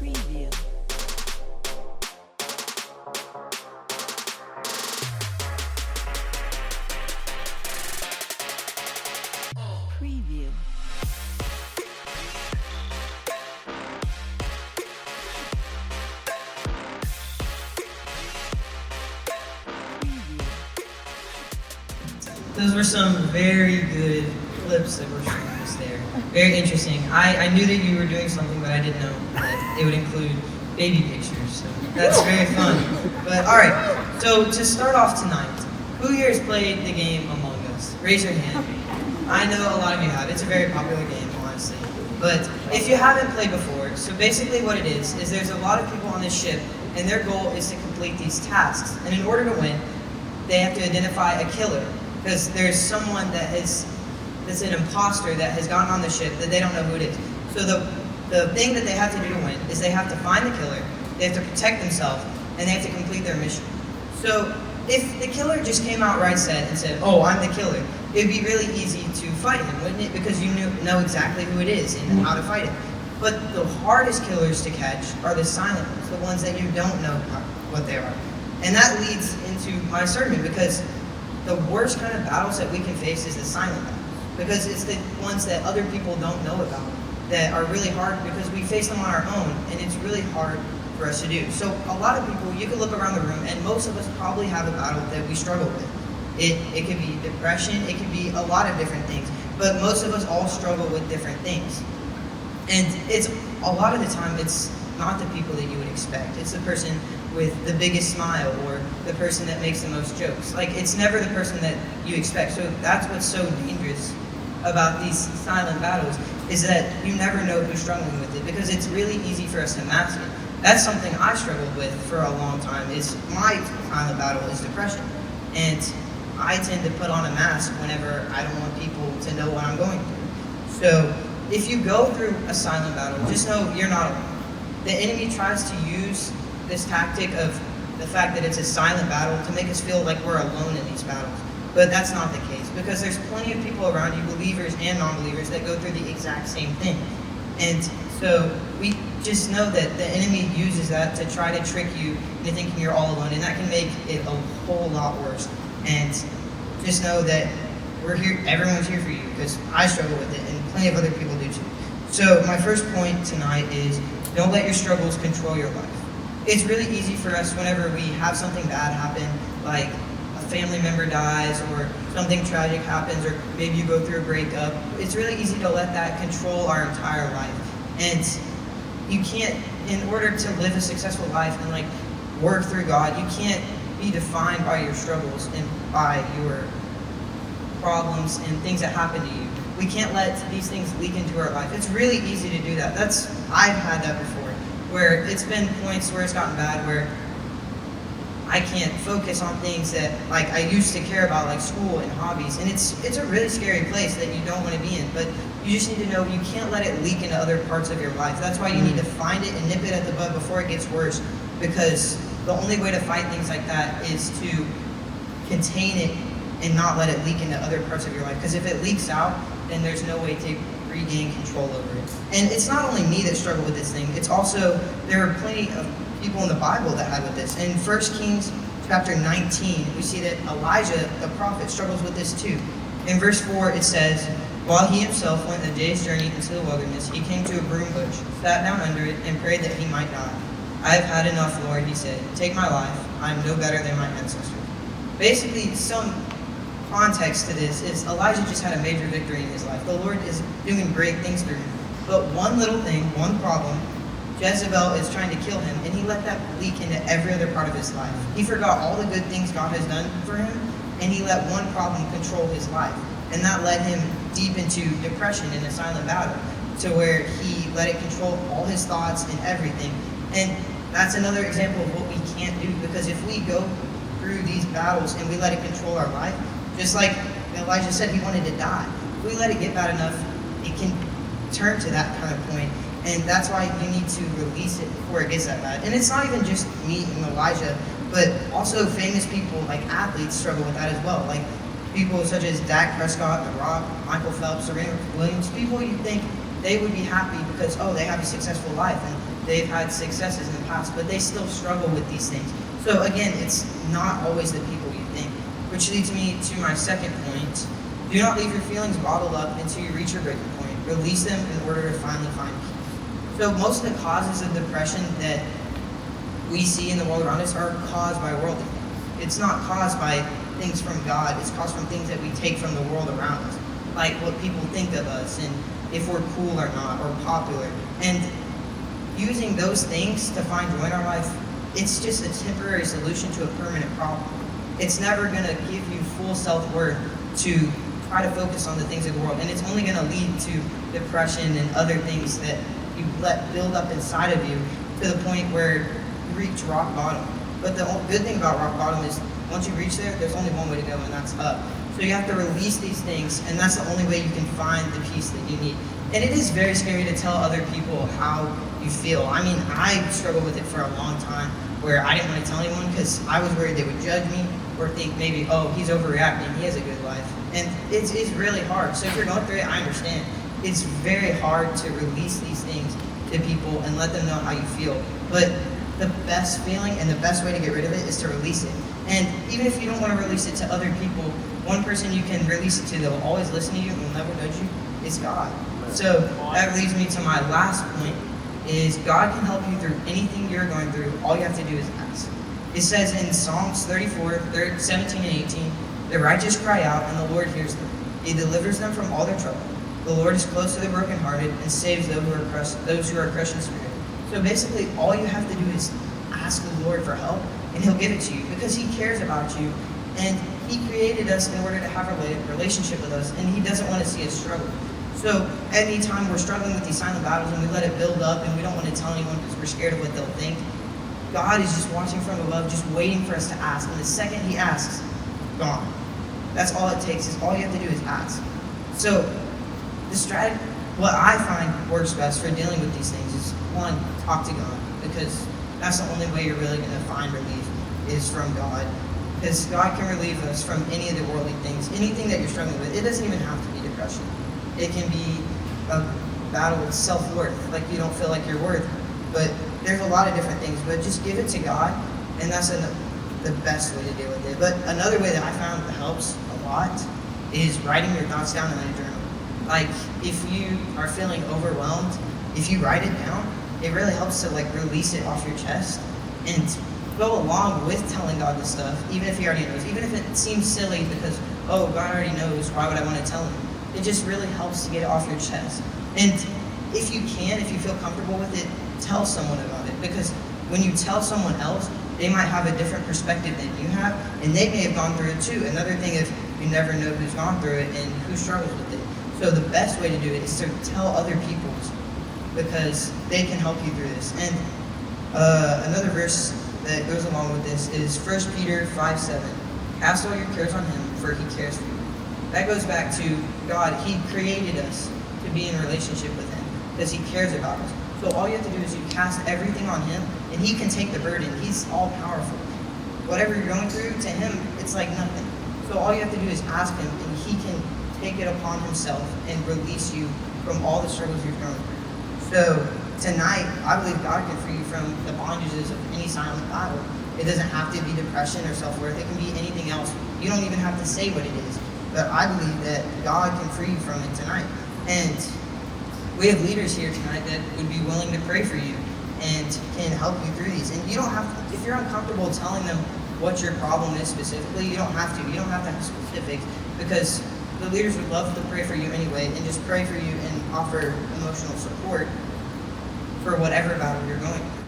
Preview. Preview. Those were some very good clips that were shown us there. Very interesting. I knew that you were doing something, but I didn't know that it would include baby pictures. So that's very fun. But all right, so to start off tonight, who here has played the game Among Us? Raise your hand. I know a lot of you have. It's a very popular game, honestly. But if you haven't played before, so basically what it is there's a lot of people on this ship, and their goal is to complete these tasks. And in order to win, they have to identify a killer. Because there's someone that's an imposter that has gotten on the ship that they don't know who it is. So the thing that they have to do to win is they have to find the killer, they have to protect themselves, and they have to complete their mission. So if the killer just came out right said and said, "Oh, I'm the killer," it'd be really easy to fight him, wouldn't it? Because you know exactly who it is and how to fight it. But the hardest killers to catch are the silent ones, the ones that you don't know what they are. And that leads into my sermon, because the worst kind of battles that we can face is the silent battles, because it's the ones that other people don't know about that are really hard, because we face them on our own, and it's really hard for us to do. So a lot of people, you can look around the room, and most of us probably have a battle that we struggle with. It could be depression, it could be a lot of different things, but most of us all struggle with different things. And it's a lot of the time, it's not the people that you would expect. It's the person with the biggest smile, or the person that makes the most jokes. Like, it's never the person that you expect. So that's what's so dangerous about these silent battles, is that you never know who's struggling with it, because it's really easy for us to mask it. That's something I struggled with for a long time. Is my silent battle is depression. And I tend to put on a mask whenever I don't want people to know what I'm going through. So if you go through a silent battle, just know you're not alone. The enemy tries to use this tactic of the fact that it's a silent battle to make us feel like we're alone in these battles. But that's not the case, because there's plenty of people around you, believers and non-believers, that go through the exact same thing. And so we just know that the enemy uses that to try to trick you into thinking you're all alone, and that can make it a whole lot worse. And just know that we're here, everyone's here for you, because I struggle with it, and plenty of other people do too. So my first point tonight is, don't let your struggles control your life. It's really easy for us whenever we have something bad happen, like a family member dies, or something tragic happens, or maybe you go through a breakup. It's really easy to let that control our entire life. And you can't, in order to live a successful life and like work through God, you can't be defined by your struggles and by your problems and things that happen to you. We can't let these things leak into our life. It's really easy to do that. I've had that before, where it's been points where it's gotten bad, where I can't focus on things that like I used to care about, like school and hobbies. And it's a really scary place that you don't want to be in, but you just need to know you can't let it leak into other parts of your life. That's why you need to find it and nip it at the bud before it gets worse, because the only way to fight things like that is to contain it and not let it leak into other parts of your life. Because if it leaks out, then there's no way to regain control over it. And it's not only me that struggle with this thing, it's also, there are plenty of people in the Bible that had with this. In 1 Kings chapter 19, we see that Elijah, the prophet, struggles with this too. In verse 4, it says, "While he himself went a day's journey into the wilderness, he came to a broom bush, sat down under it, and prayed that he might die. 'I have had enough, Lord,' he said. 'Take my life. I am no better than my ancestors.'" Basically, some context to this is Elijah just had a major victory in his life. The Lord is doing great things through him. But one little thing, one problem, Jezebel is trying to kill him, and he let that leak into every other part of his life. He forgot all the good things God has done for him, and he let one problem control his life. And that led him deep into depression in a silent battle, to where he let it control all his thoughts and everything. And that's another example of what we can't do, because if we go through these battles and we let it control our life, just like Elijah said, he wanted to die. If we let it get bad enough, it can turn to that kind of point. And that's why you need to release it before it gets that bad. And it's not even just me and Elijah, but also famous people like athletes struggle with that as well. Like people such as Dak Prescott, The Rock, Michael Phelps, Serena Williams, people you think they would be happy because, oh, they have a successful life and they've had successes in the past, but they still struggle with these things. So again, it's not always the people you think. Which leads me to my second point. Do not leave your feelings bottled up until you reach your breaking point. Release them in order to finally find peace. So most of the causes of depression that we see in the world around us are caused by worldly things. It's not caused by things from God. It's caused from things that we take from the world around us, like what people think of us and if we're cool or not, or popular. And using those things to find joy in our life, it's just a temporary solution to a permanent problem. It's never going to give you full self-worth to try to focus on the things of the world. And it's only going to lead to depression and other things that you let build up inside of you to the point where you reach rock bottom. But the good thing about rock bottom is once you reach there, there's only one way to go, and that's up. So you have to release these things, and that's the only way you can find the peace that you need. And it is very scary to tell other people how you feel. I mean, I struggled with it for a long time where I didn't want to tell anyone because I was worried they would judge me or think maybe, oh, he's overreacting, he has a good life. And it's really hard. So if you're going through it, I understand. It's very hard to release these things to people and let them know how you feel. But the best feeling and the best way to get rid of it is to release it. And even if you don't want to release it to other people, one person you can release it to that will always listen to you and will never judge you is God. So that leads me to my last point, is God can help you through anything you're going through. All you have to do is ask. It says in Psalms 34, 17 and 18, the righteous cry out and the Lord hears them. He delivers them from all their trouble. The Lord is close to the brokenhearted and saves those who are crushed in spirit. So basically, all you have to do is ask the Lord for help, and He'll give it to you because He cares about you, and He created us in order to have a relationship with us, and He doesn't want to see us struggle. So anytime we're struggling with these silent battles and we let it build up and we don't want to tell anyone because we're scared of what they'll think, God is just watching from above, just waiting for us to ask. And the second He asks, gone. That's all it takes. Is all you have to do is ask. So the strategy, what I find works best for dealing with these things is, one, talk to God, because that's the only way you're really going to find relief is from God. Because God can relieve us from any of the worldly things, anything that you're struggling with. It doesn't even have to be depression. It can be a battle with self-worth, like you don't feel like you're worthy. But there's a lot of different things, but just give it to God, and that's the best way to deal with it. But another way that I found that helps a lot is writing your thoughts down in a journal. Like, if you are feeling overwhelmed, if you write it down, it really helps to release it off your chest and go along with telling God this stuff, even if He already knows, even if it seems silly because, oh, God already knows, why would I want to tell Him? It just really helps to get it off your chest. And if you can, if you feel comfortable with it, tell someone about it, because when you tell someone else, they might have a different perspective than you have, and they may have gone through it too. Another thing is you never know who's gone through it and who struggles with it. So the best way to do it is to tell other people, because they can help you through this. And another verse that goes along with this is 1 Peter 5:7. Cast all your cares on Him, for He cares for you. That goes back to God. He created us to be in a relationship with Him because He cares about us. So all you have to do is you cast everything on Him, and He can take the burden. He's all powerful. Whatever you're going through, to Him, it's like nothing. So all you have to do is ask Him, and He can take it upon Himself and release you from all the struggles you've gone through. So tonight, I believe God can free you from the bondages of any silent battle. It doesn't have to be depression or self-worth. It can be anything else. You don't even have to say what it is. But I believe that God can free you from it tonight. And we have leaders here tonight that would be willing to pray for you and can help you through these. And you don't have to, if you're uncomfortable telling them what your problem is specifically, you don't have to. You don't have to have specifics, because the leaders would love to pray for you anyway and just pray for you and offer emotional support for whatever battle you're going through.